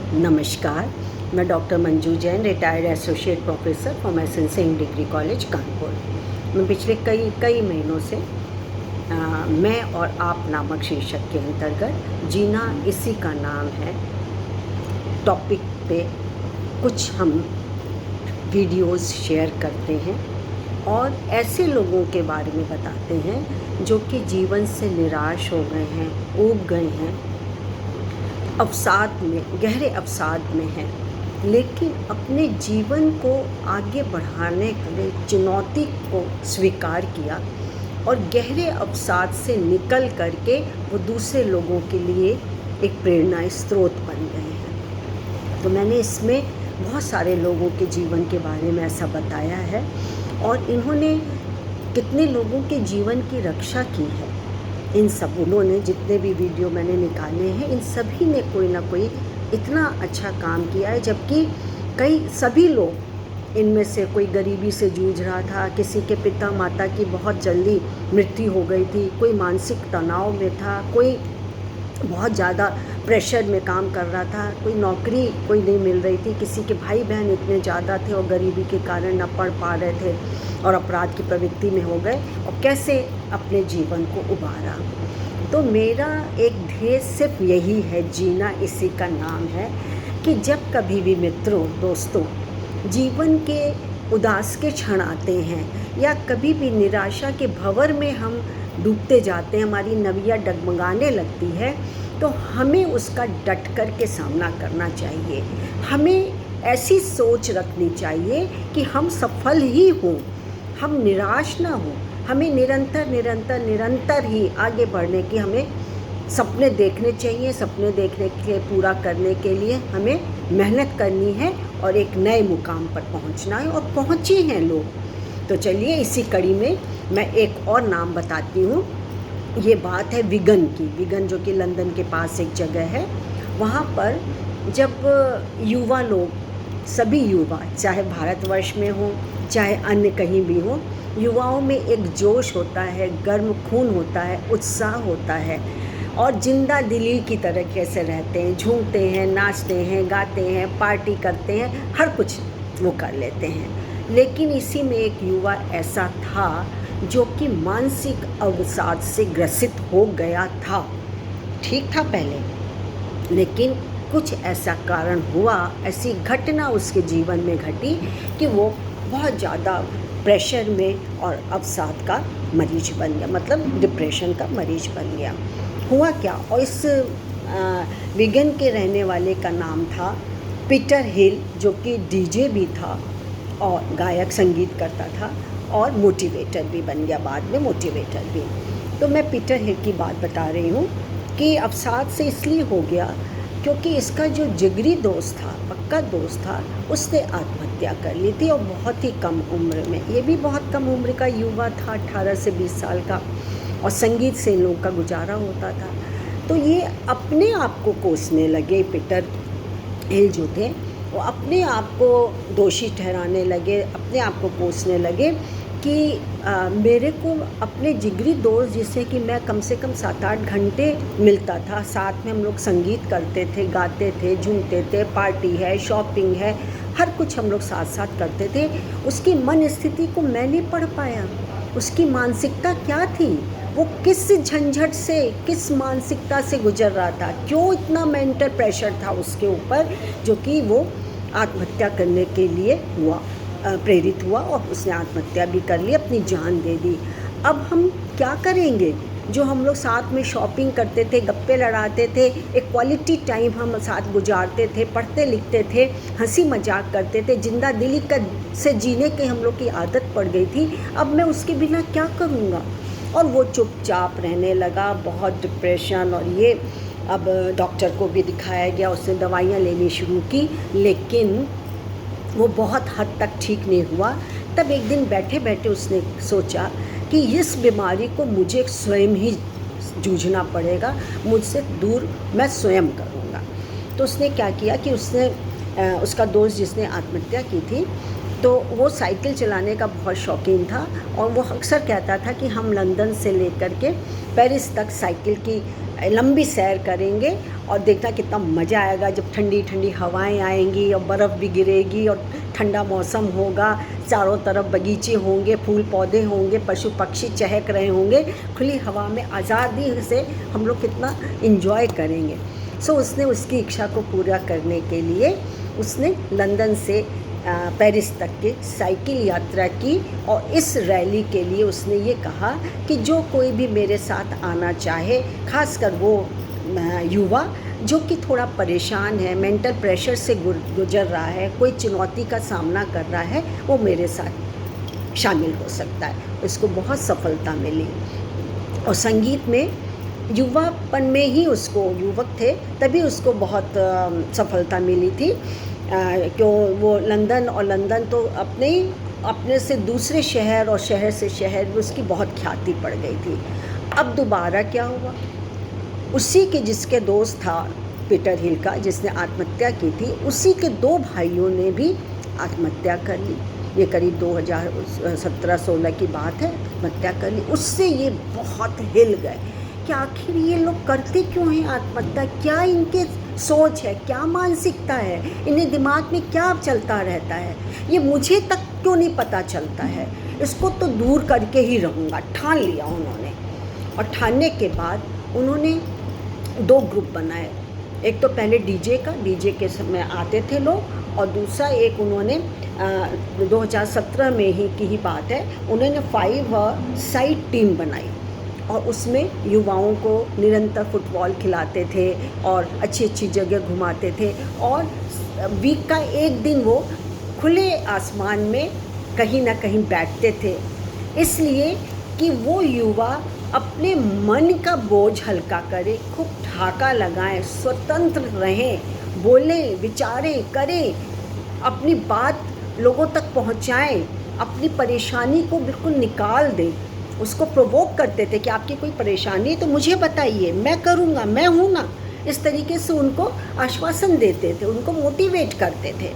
नमस्कार, मैं doctor Manju Jain, retired associate professor from Singh degree college Kanpur. मैं पिछले कई महीनों से मैं और आप नामक शीर्षक के अंतर्गत जीना इसी का नाम है टॉपिक पे कुछ हम वीडियोस शेयर करते हैं और ऐसे लोगों के बारे में बताते हैं जो कि जीवन से निराश हो गए हैं, ऊब गए हैं, अवसाद में, गहरे अवसाद में हैं, लेकिन अपने जीवन को आगे बढ़ाने के लिए चुनौती को स्वीकार किया और गहरे अवसाद से निकल करके वो दूसरे लोगों के लिए एक प्रेरणा स्रोत बन गए हैं। तो मैंने इसमें बहुत सारे लोगों के जीवन के बारे में ऐसा बताया है और इन्होंने कितने लोगों के जीवन की रक्षा की है। इन सब उन्होंने जितने भी वीडियो मैंने निकाले हैं, इन सभी ने कोई ना कोई इतना अच्छा काम किया है, जबकि सभी लोग, इनमें से कोई गरीबी से जूझ रहा था, किसी के पिता माता की बहुत जल्दी मृत्यु हो गई थी, कोई मानसिक तनाव में था, कोई बहुत ज़्यादा प्रेशर में काम कर रहा था, कोई नौकरी कोई नहीं मिल रही थी, किसी के भाई बहन इतने ज़्यादा थे और गरीबी के कारण न पढ़ पा रहे थे और अपराध की प्रवृत्ति में हो गए और कैसे अपने जीवन को उबारा। तो मेरा एक ध्येय सिर्फ यही है, जीना इसी का नाम है, कि जब कभी भी मित्रों, दोस्तों, जीवन के उदास के क्षण आते हैं या कभी भी निराशा के भंवर में हम डूबते जाते हैं, हमारी नवियाँ डगमगाने लगती है, तो हमें उसका डट कर के सामना करना चाहिए। हमें ऐसी सोच रखनी चाहिए कि हम सफल ही हों, हम निराश ना हों, हमें निरंतर ही आगे बढ़ने की हमें सपने देखने चाहिए। सपने देखने के पूरा करने के लिए हमें मेहनत करनी है और एक नए मुकाम पर पहुंचना है और पहुंचे हैं लोग। तो चलिए इसी कड़ी में मैं एक और नाम बताती हूँ। ये बात है विगन की। विगन जो कि लंदन के पास एक जगह है, वहाँ पर जब युवा लोग, सभी युवा, चाहे भारतवर्ष में हो चाहे अन्य कहीं भी हो, युवाओं में एक जोश होता है, गर्म खून होता है, उत्साह होता है और जिंदा दिली की तरीके से रहते हैं, झूमते हैं, नाचते हैं, गाते हैं, पार्टी करते हैं, हर कुछ वो कर लेते हैं। लेकिन इसी में एक युवा ऐसा था जो कि मानसिक अवसाद से ग्रसित हो गया था। ठीक था पहले, लेकिन कुछ ऐसा कारण हुआ, ऐसी घटना उसके जीवन में घटी कि वो बहुत ज़्यादा प्रेशर में और अवसाद का मरीज बन गया, मतलब डिप्रेशन का मरीज बन गया। हुआ क्या, और इस विगन के रहने वाले का नाम था पीटर हिल, जो कि डीजे भी था और गायक, संगीत करता था और मोटिवेटर भी बन गया, बाद में मोटिवेटर भी। तो मैं पीटर हिल की बात बता रही हूँ कि अवसाद से इसलिए हो गया क्योंकि इसका जो जिगरी दोस्त था, पक्का दोस्त था, उसने आत्महत्या कर ली थी और बहुत ही कम उम्र में। ये भी बहुत कम उम्र का युवा था, 18 से 20 साल का, और संगीत से इन लोगों का गुजारा होता था। तो ये अपने आप को कोसने लगे, पीटर हिल जो थे वो अपने आप को दोषी ठहराने लगे, अपने आप को कोसने लगे कि मेरे को अपने जिगरी दोस्त, जिससे कि मैं कम से कम 7-8 घंटे मिलता था, साथ में हम लोग संगीत करते थे, गाते थे, झूमते थे, पार्टी है, शॉपिंग है, हर कुछ हम लोग साथ साथ करते थे, उसकी मन स्थिति को मैं नहीं पढ़ पाया। उसकी मानसिकता क्या थी, वो किस झंझट से, किस मानसिकता से गुजर रहा था, क्यों इतना मेंटल प्रेशर था उसके ऊपर, जो कि वो आत्महत्या करने के लिए प्रेरित हुआ और उसने आत्महत्या भी कर ली, अपनी जान दे दी। अब हम क्या करेंगे? जो हम लोग साथ में शॉपिंग करते थे, गप्पे लड़ाते थे, एक क्वालिटी टाइम हम साथ गुजारते थे, पढ़ते लिखते थे, हंसी मजाक करते थे, जिंदा दिली से जीने की हम लोग की आदत पड़ गई थी। अब मैं उसके बिना क्या करूँगा? और वो चुपचाप रहने लगा, बहुत डिप्रेशन, और ये अब डॉक्टर को भी दिखाया गया, उसने दवाइयाँ लेनी शुरू की, लेकिन वो बहुत हद तक ठीक नहीं हुआ। तब एक दिन बैठे बैठे उसने सोचा कि इस बीमारी को मुझे स्वयं ही जूझना पड़ेगा, मुझसे दूर मैं स्वयं करूँगा। तो उसने क्या किया कि उसने उसका दोस्त जिसने आत्महत्या की थी, तो वो साइकिल चलाने का बहुत शौकीन था और वो अक्सर कहता था कि हम लंदन से लेकर के पेरिस तक साइकिल की लंबी सैर करेंगे और देखना कितना मज़ा आएगा जब ठंडी ठंडी हवाएं आएंगी और बर्फ़ भी गिरेगी और ठंडा मौसम होगा, चारों तरफ बगीचे होंगे, फूल पौधे होंगे, पशु पक्षी चहक रहे होंगे, खुली हवा में आज़ादी से हम लोग कितना इन्जॉय करेंगे। सो उसने उसकी इच्छा को पूरा करने के लिए उसने लंदन से पेरिस तक की साइकिल यात्रा की और इस रैली के लिए उसने ये कहा कि जो कोई भी मेरे साथ आना चाहे, खासकर वो युवा जो कि थोड़ा परेशान है, मेंटल प्रेशर से गुजर रहा है, कोई चुनौती का सामना कर रहा है, वो मेरे साथ शामिल हो सकता है। इसको बहुत सफलता मिली और संगीत में युवापन में ही उसको, युवक थे तभी उसको बहुत सफलता मिली थी। क्यों वो लंदन तो अपने से दूसरे शहर और शहर से शहर में उसकी बहुत ख्याति पड़ गई थी। अब दोबारा क्या हुआ, उसी के जिसके दोस्त था पीटर हिल का, जिसने आत्महत्या की थी, उसी के 2 भाइयों ने भी आत्महत्या कर ली। ये करीब 2017-16 की बात है, आत्महत्या कर ली। उससे ये बहुत हिल गए कि आखिर ये लोग करते क्यों हैं आत्महत्या, क्या इनके सोच है, क्या मानसिकता है, इन्हें दिमाग में क्या चलता रहता है, ये मुझे तक क्यों नहीं पता चलता है, इसको तो दूर करके ही रहूँगा। ठान लिया उन्होंने और ठानने के बाद उन्होंने 2 ग्रुप बनाए। एक तो पहले डीजे के समय आते थे लोग, और दूसरा एक उन्होंने 2017 में ही की ही बात है, उन्होंने 5 साइड टीम बनाई और उसमें युवाओं को निरंतर फुटबॉल खिलाते थे और अच्छी अच्छी जगह घुमाते थे और वीक का एक दिन वो खुले आसमान में कहीं ना कहीं बैठते थे, इसलिए कि वो युवा अपने मन का बोझ हल्का करे, खूब ठाका लगाएं, स्वतंत्र रहें, बोलें, विचारें, करें, अपनी बात लोगों तक पहुंचाएं, अपनी परेशानी को बिल्कुल निकाल दें। उसको प्रोवोक करते थे कि आपकी कोई परेशानी तो मुझे बताइए, मैं करूँगा, मैं हूँ ना। इस तरीके से उनको आश्वासन देते थे, उनको मोटिवेट करते थे।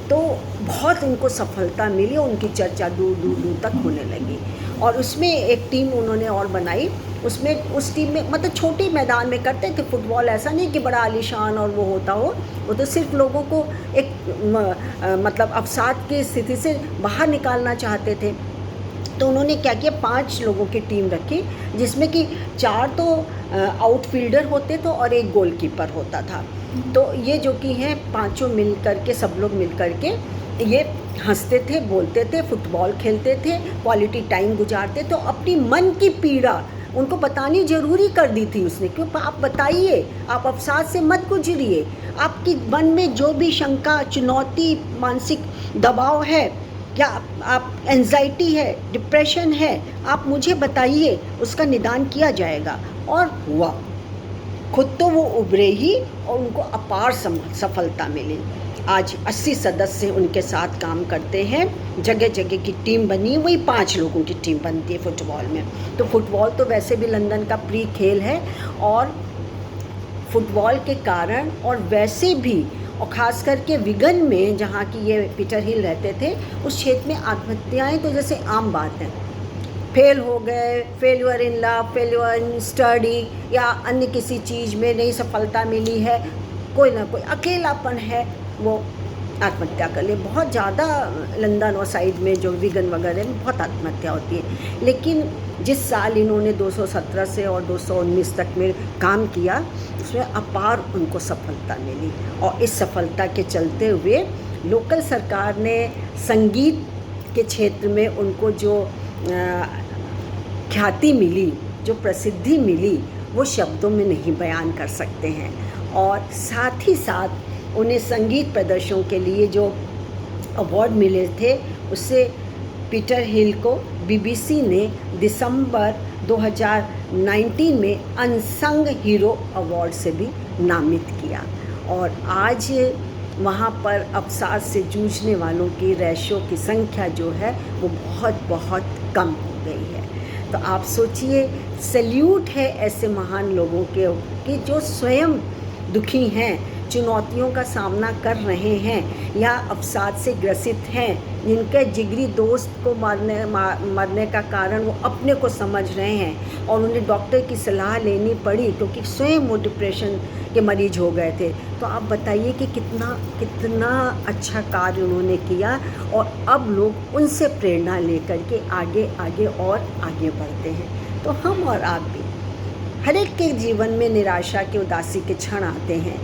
तो बहुत उनको सफलता मिली, उनकी चर्चा दूर दूर दूर तक होने लगी। और उसमें एक टीम उन्होंने और बनाई, उस टीम में मतलब छोटे मैदान में करते थे फुटबॉल, ऐसा नहीं कि बड़ा आलीशान और वो होता हो, वो तो सिर्फ लोगों को एक मतलब अवसाद की स्थिति से बाहर निकालना चाहते थे। तो उन्होंने क्या किया, 5 लोगों की टीम रखी, जिसमें कि 4 तो आउटफील्डर होते थे और 1 गोलकीपर होता था। तो ये जो कि हैं पांचों मिल कर के, सब लोग मिल कर के ये हंसते थे, बोलते थे, फुटबॉल खेलते थे, क्वालिटी टाइम गुजारते। तो अपनी मन की पीड़ा उनको बतानी ज़रूरी कर दी थी उसने, क्यों आप बताइए, आप अवसाद से मत गुजरिए, आपकी मन में जो भी शंका, चुनौती, मानसिक दबाव है, क्या आप एंजाइटी है, डिप्रेशन है, आप मुझे बताइए, उसका निदान किया जाएगा। और हुआ, खुद तो वो उभरे ही और उनको अपार सफलता मिली। आज 80 सदस्य उनके साथ काम करते हैं, जगह जगह की टीम बनी, वही 5 लोगों की टीम बनती है फुटबॉल में। तो फुटबॉल तो वैसे भी लंदन का प्री खेल है, और फुटबॉल के कारण और वैसे भी, और ख़ास करके विगन में जहाँ की ये पीटर हिल रहते थे, उस क्षेत्र में आत्महत्याएँ तो जैसे आम बात है। फेल हो गए, failure in love, failure in study, या अन्य किसी चीज़ में नहीं सफलता मिली है, कोई ना कोई अकेलापन है, वो आत्महत्या कर ले। बहुत ज़्यादा लंदन और साइड में जो विगन वगैरह में बहुत आत्महत्या होती है। लेकिन जिस साल इन्होंने 217 से और 219 तक में काम किया, उसमें अपार उनको सफलता मिली। और इस सफलता के चलते हुए लोकल सरकार ने संगीत के क्षेत्र में उनको जो ख्याति मिली, जो प्रसिद्धि मिली, वो शब्दों में नहीं बयान कर सकते हैं। और साथ ही साथ उन्हें संगीत प्रदर्शनों के लिए जो अवार्ड मिले थे, उससे पीटर हिल को बीबीसी ने दिसंबर 2019 में अनसंग हीरो अवार्ड से भी नामित किया। और आज वहाँ पर अवसाद से जूझने वालों की रेशो की संख्या जो है वो बहुत बहुत कम हो गई है। तो आप सोचिए, सैल्यूट है ऐसे महान लोगों के कि जो स्वयं दुखी हैं, चुनौतियों का सामना कर रहे हैं, या अवसाद से ग्रसित हैं, जिनके जिगरी दोस्त को मरने का कारण वो अपने को समझ रहे हैं और उन्हें डॉक्टर की सलाह लेनी पड़ी क्योंकि स्वयं वो डिप्रेशन के मरीज हो गए थे। तो आप बताइए कि कितना अच्छा कार्य उन्होंने किया और अब लोग उनसे प्रेरणा लेकर के आगे और आगे बढ़ते हैं। तो हम और आप भी, हर एक के जीवन में निराशा के, उदासी के क्षण आते हैं,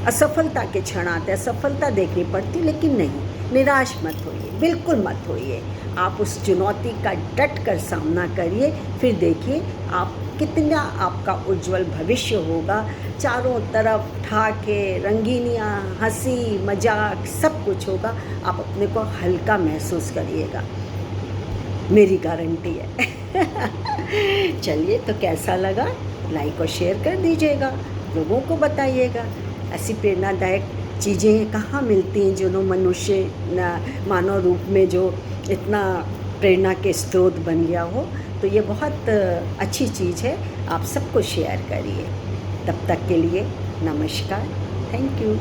असफलता के क्षण आते हैं, सफलता देखनी पड़ती, लेकिन नहीं, निराश मत होइए, बिल्कुल मत होइए। आप उस चुनौती का डट कर सामना करिए, फिर देखिए आप कितना आपका उज्जवल भविष्य होगा। चारों तरफ ठाके, रंगीनियाँ, हंसी मजाक सब कुछ होगा। आप अपने को हल्का महसूस करिएगा, मेरी गारंटी है। चलिए, तो कैसा लगा लाइक और शेयर कर दीजिएगा, लोगों को बताइएगा। ऐसी प्रेरणादायक चीज़ें कहाँ मिलती हैं जो मनुष्य मानव रूप में जो इतना प्रेरणा के स्रोत बन गया हो। तो ये बहुत अच्छी चीज़ है, आप सबको शेयर करिए। तब तक के लिए नमस्कार, थैंक यू।